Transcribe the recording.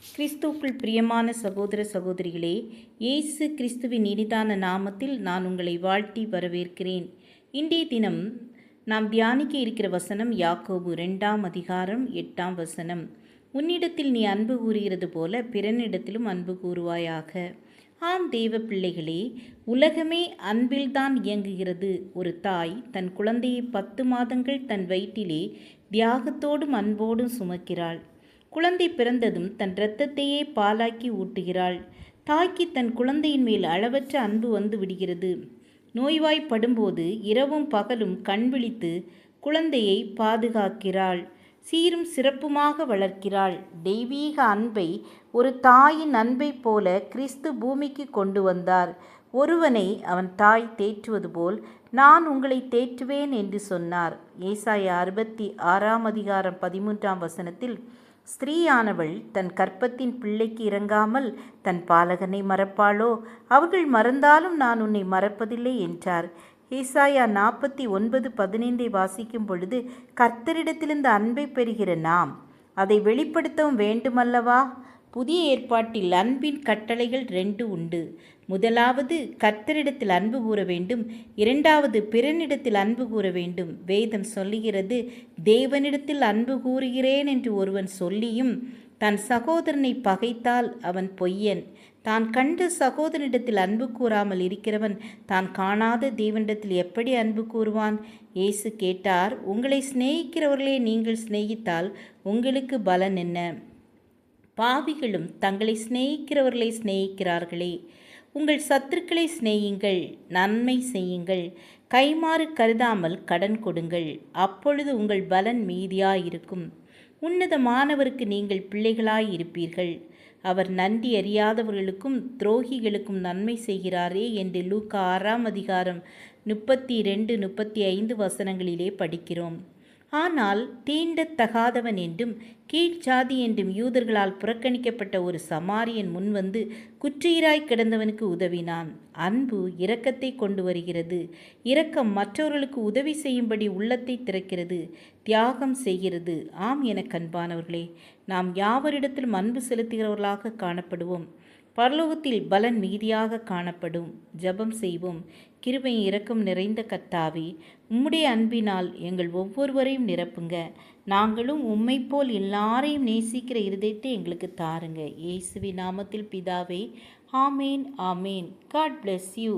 கிறிஸ்துவுக்குள் பிரியமான சகோதர சகோதரிகளே, இயேசு கிறிஸ்துவின் இனிதான நாமத்தில் நான் உங்களை வாழ்த்தி வரவேற்கிறேன். இன்றைய தினம் நாம் தியானிக்க இருக்கிற வசனம் யாக்கோபு 2ஆம் அதிகாரம் 8ஆம் வசனம். உன்னிடத்தில் நீ அன்பு கூறுகிறது போல பிறனிடத்திலும் அன்பு கூறுவாயாக. ஆம் தேவ பிள்ளைகளே, உலகமே அன்பில்தான் இயங்குகிறது. ஒரு தாய் தன் குழந்தையை 10 மாதங்கள் தன் வயிற்றிலே தியாகத்தோடும் அன்போடும் சுமக்கிறாள். குழந்தை பிறந்ததும் தன் இரத்தத்தையே பாலாக்கி ஊட்டுகிறாள். தாய்க்கு தன் குழந்தையின் மேல் அளவற்ற அன்பு வந்து விடுகிறது. நோய்வாய்ப்படும்போது இரவும் பகலும் கண் விழித்து குழந்தையை பாதுகாக்கிறாள். சீரும் சிறப்புமாக வளர்க்கிறாள். தெய்வீக அன்பை, ஒரு தாயின் அன்பை போல கிறிஸ்து பூமிக்கு கொண்டு வந்தார். ஒருவனை அவன் தாய் தேற்றுவது போல் நான் உங்களை தேற்றுவேன் என்று சொன்னார். ஏசாயா 66ஆம் அதிகாரம் 13ஆம் வசனத்தில், ஸ்திரீயானவள் தன் கற்பத்தின் பிள்ளைக்கு இறங்காமல் தன் பாலகனை மறப்பாளோ? அவர்கள் மறந்தாலும் நான் உன்னை மறப்பதில்லை என்றார். ஏசாயா 49:15 வாசிக்கும் பொழுது, கர்த்தரிடத்திலிருந்து அன்பை பெறுகிற நாம் அதை வெளிப்படுத்தவும் வேண்டுமல்லவா? புதிய ஏற்பாட்டில் அன்பின் கட்டளைகள் 2 உண்டு. முதலாவது கர்த்தரிடத்தில் அன்பு கூற வேண்டும், இரண்டாவது பிறனிடத்தில் அன்பு கூற வேண்டும். வேதம் சொல்லுகிறது, தேவனிடத்தில் அன்பு கூறுகிறேன் என்று ஒருவன் சொல்லியும் தன் சகோதரனை பகைத்தால் அவன் பொய்யன். தான் கண்ட சகோதரனிடத்தில் அன்பு கூறாமல் இருக்கிறவன் தான் காணாத தேவனிடத்தில் எப்படி அன்பு கூறுவான்? இயேசு கேட்டார், உங்களை சிநேகிக்கிறவர்களே நீங்கள் சிநேகித்தால் உங்களுக்கு பலன் என்ன? பாவிகளும் தங்களை சிநேகிக்கிறவர்களை சிநேகிக்கிறார்களே. உங்கள் சத்துருக்களை சிநேகியுங்கள், நன்மை செய்யுங்கள், கைமாறு கருதாமல் கடன் கொடுங்கள், அப்பொழுது உங்கள் பலன் மீதியாயிருக்கும். உன்னதமானவருக்கு நீங்கள் பிள்ளைகளாயிருப்பீர்கள். அவர் நன்றி அறியாதவர்களுக்கும் துரோகிகளுக்கும் நன்மை செய்கிறாரே என்று லூக்கா 6ஆம் அதிகாரம் 32-35 வசனங்களிலே படிக்கிறோம். ஆனால் தீண்டத்தகாதவன் என்றும் கீழ்ச்சாதி என்றும் யூதர்களால் புறக்கணிக்கப்பட்ட ஒரு சமாரியன் முன்வந்து குற்றுயிராய் கிடந்தவனுக்கு உதவினான். அன்பு இரக்கத்தை கொண்டு வருகிறது. இரக்கம் மற்றவர்களுக்கு உதவி செய்யும்படி உள்ளத்தை திறக்கிறது, தியாகம் செய்கிறது. ஆம் என கண்பானவர்களே, நாம் யாவரிடத்திலும் அன்பு செலுத்துகிறவர்களாக காணப்படுவோம். பரலோகத்தில் பலன் மீதியாக காணப்படும். ஜெபம் செய்வோம். கிருபை இரக்கம் நிறைந்த கர்த்தாவே, உம்முடைய அன்பினால் எங்கள் ஒவ்வொருவரையும் நிரப்புங்க. நாங்களும் உம்மை போல் எல்லாரையும் நேசிக்கிற இருதயத்தை எங்களுக்கு தாருங்க. இயேசுவின் நாமத்தில் பிதாவே, ஆமேன் ஆமேன். God bless you.